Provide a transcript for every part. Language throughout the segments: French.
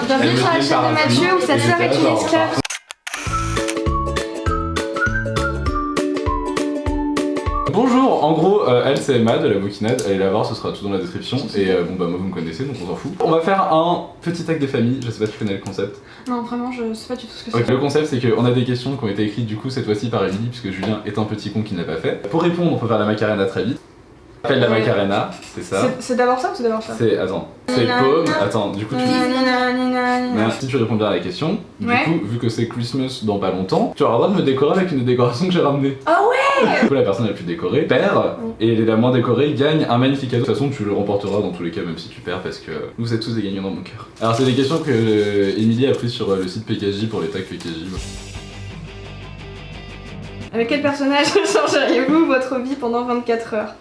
Bienvenue sur la chaîne de Mathieu où sa sœur est une esclave. Bonjour, en gros, elle c'est Emma de la Bouquinade, allez la voir, ce sera tout dans la description. Et bon bah moi vous me connaissez donc on s'en fout. On va faire un petit acte des familles, je sais pas si tu connais le concept. Non vraiment je sais pas du tout ce que c'est. Okay. Le concept c'est qu'on a des questions qui ont été écrites du coup cette fois-ci par Émilie puisque Julien est un petit con qui n'a pas fait. Pour répondre on peut faire la Macarena très vite. Appelle la Macarena, c'est ça. C'est d'abord ça ou c'est d'abord ça? C'est, attends, c'est paume, attends, du coup tu... Si tu réponds bien à la question, du coup, vu que c'est Christmas dans pas longtemps, tu auras le droit de me décorer avec une décoration que j'ai ramenée. Ah ouais. Du coup, la personne la plus décorée perd, et la moins décorée gagne un magnifique cadeau. De toute façon, tu le remporteras dans tous les cas, même si tu perds, parce que vous êtes tous des gagnants dans mon cœur. Alors, c'est des questions que Émilie a prises sur le site PKJ pour les tags PKJ. Avec quel personnage changeriez-vous votre vie pendant 24 heures?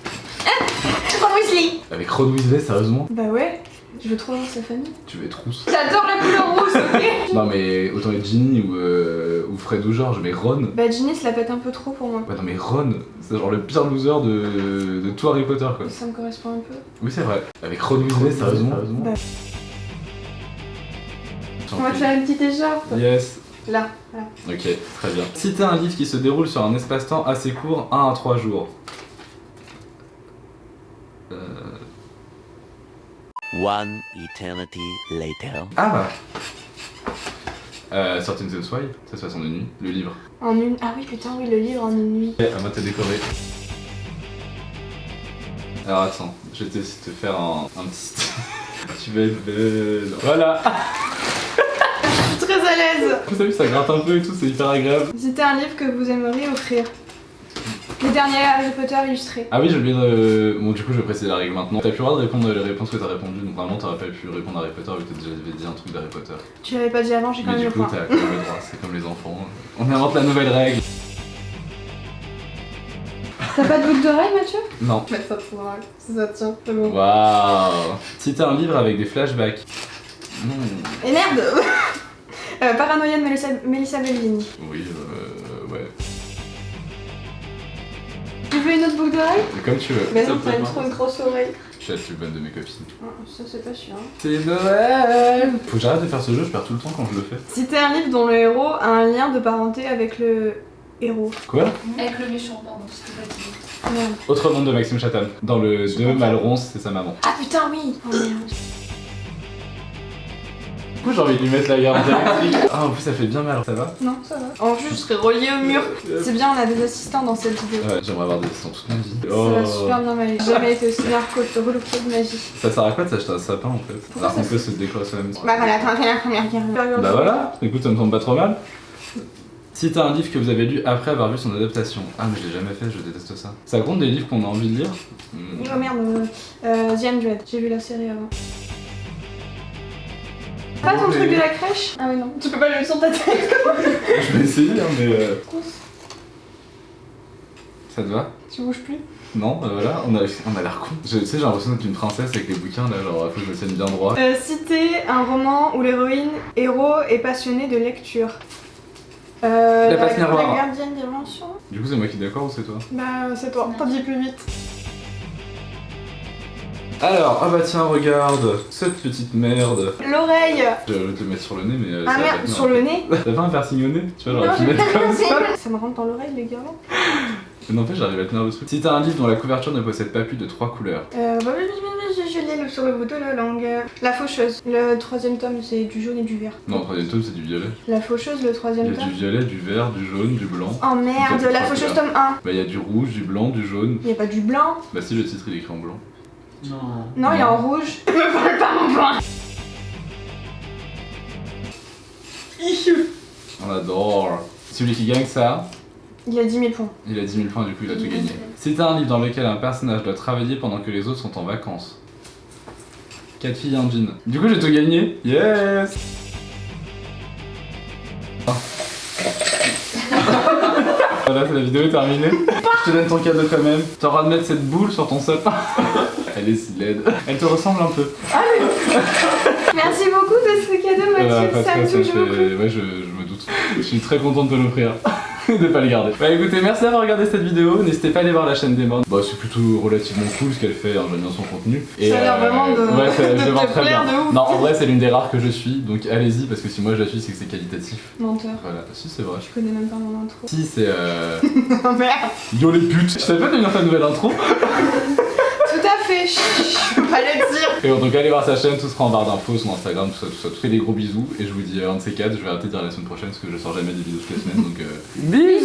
Ron Weasley. Avec Ron Weasley, sérieusement? Bah ouais, je veux trop voir sa famille. Tu veux être rousse? J'adore la couleur rousse, ok. Non mais autant être Ginny ou Fred ou George, mais Ron... Bah Ginny se la pète un peu trop pour moi. Ouais non mais Ron, c'est genre le pire loser de tout Harry Potter quoi. Ça me correspond un peu. Oui c'est vrai. Avec Ron Weasley, sérieusement? Bah. On va te faire une petite écharpe. Yes. Là, voilà. Ok, très bien. Citez un livre qui se déroule sur un espace-temps assez court, 1 à 3 jours. One eternity later. Ah bah 13 Reasons Why, ça se passe en une nuit, le livre. En une... Ah oui putain oui, le livre en une nuit. À moi de te décorer. Alors attends, je vais te faire un petit... Tu vas être belle. Voilà. Je suis très à l'aise. Vous savez, ça gratte un peu et tout, c'est hyper agréable. C'était un livre que vous aimeriez offrir. Les derniers Harry Potter illustrés. Ah oui, j'ai oublié de... Bon du coup je vais préciser la règle maintenant. T'as plus le droit de répondre les réponses que t'as répondues, donc normalement t'aurais pas pu répondre à Harry Potter vu que t'as déjà dit un truc d'Harry Potter. Tu l'avais pas dit avant, j'ai quand Mais même du le coup point. t'as quand même le droit, c'est comme les enfants. On invente la nouvelle règle. T'as pas de boucle d'oreille Mathieu? Non. Mais ça te mal, ça tient, c'est bon. Waouh. Citer un livre avec des flashbacks. Et merde. Paranoïa de Melissa Bellini. Oui, ouais. Tu veux une autre boucle d'oreille? Comme tu veux. Mais non, t'as trop une grosse oreille. Je suis la plus bonne de mes copines. Ça c'est pas sûr. C'est Noël. Faut que j'arrête de faire ce jeu, je perds tout le temps quand je le fais. Citer un livre dont le héros a un lien de parenté avec le héros. Quoi? Avec le méchant, pardon, c'était pas dit. Merde. Autre nom de Maxime Chatham. Dans le 2, Malronce, c'est sa maman. Ah putain oui. Oh merde. Du coup j'ai envie de lui mettre la garde électrique. Ah en plus ça fait bien mal, ça va? Non, ça va. En plus, je serais reliée au mur. C'est bien, on a des assistants dans cette vidéo. Ouais, j'aimerais avoir des assistants toute ma vie. Ça va super bien m'aller. J'ai jamais été aussi bien relookée de ma vie. Ça sert à quoi de s'acheter un sapin en fait? Pourquoi Alors qu'on peut se décorer soi-même. Bah voilà, t'as fait la première guerre. Bah voilà, écoute ça me semble pas trop mal. Citez un livre que vous avez lu après avoir vu son adaptation. Ah mais je l'ai jamais fait, je déteste ça. Ça compte des livres qu'on a envie de lire? Oh merde, The Undead, j'ai vu la série avant. Pas ton truc de la crèche? Ah oui non, tu peux pas le mettre sur ta tête. Je vais essayer hein mais... Ça te va? Tu bouges plus? Non, voilà, on a l'air con. Tu sais, j'ai l'impression d'être une princesse avec les bouquins là, genre faut que je me tienne bien droit. Citer un roman où l'héroïne, héros est passionné de lecture. La passe miroir. La gardienne des dimensions. Du coup c'est moi qui est d'accord ou c'est toi? Bah c'est toi, t'en dis plus vite. Alors, ah bah tiens, regarde, cette petite merde. L'oreille. Je vais te le mettre sur le nez, mais. Ah merde, sur le nez. T'as pas un piercing au nez? Tu vois, j'aurais pu Non, mettre comme ça. Ça me rentre dans l'oreille les guirlandes. Mais n'empêche, j'arrive à tenir le truc. Si t'as un livre dont la couverture ne possède pas plus de 3 couleurs. Bah oui, je l'ai sur le bout de la langue. La faucheuse. Le troisième tome, c'est du jaune et du vert. Non, le troisième tome, c'est du violet. La faucheuse, le Il troisième y a tome. du violet, du vert, du jaune, du blanc. Oh merde, Donc, la trois faucheuse couleurs. tome 1. Bah, il y a du rouge, du blanc, du jaune. Il y a pas du blanc. Bah, si, le titre il est écrit en blanc. Non. Non, il est en rouge. Me parle pas mon point. On adore. Celui qui gagne ça, Il a 10 000 points. il a 10 000 points, du coup il a tout gagné. Si t'as un livre dans lequel un personnage doit travailler pendant que les autres sont en vacances. 4 filles et un jean. Du coup j'ai tout gagné. Yes. Voilà, la vidéo est terminée. Je te donne ton cadeau quand même. T'auras de mettre cette boule sur ton sapin. Elle est si laide. Elle te ressemble un peu. Merci beaucoup de ce cadeau, Mathieu. Parce Ça que me ça touche beaucoup. fait... Ouais, je me doute. Je suis très contente de l'offrir. de pas les garder. Bah écoutez, merci d'avoir regardé cette vidéo. N'hésitez pas à aller voir la chaîne d'Emma. Bah c'est plutôt relativement cool ce qu'elle fait, hein, j'aime bien son contenu. Et, Ça a l'air vraiment de, ouais, de je le vends te très plaire bien. de ouf. Non, en vrai, c'est l'une des rares que je suis, donc allez-y parce que si moi je la suis, c'est que c'est qualitatif. Menteur. Voilà, si c'est vrai. Je connais même pas mon intro. Si c'est Oh merde. Yo les putes. Tu savais pas devenir ta nouvelle intro? Tout à fait, je peux pas le dire. Et donc allez voir sa chaîne, tout sera en barre d'infos, son Instagram, tout ça. Je fais des gros bisous et je vous dis un de ces quatre, je vais arrêter de dire la semaine prochaine parce que je sors jamais des vidéos toutes les semaines donc bisous.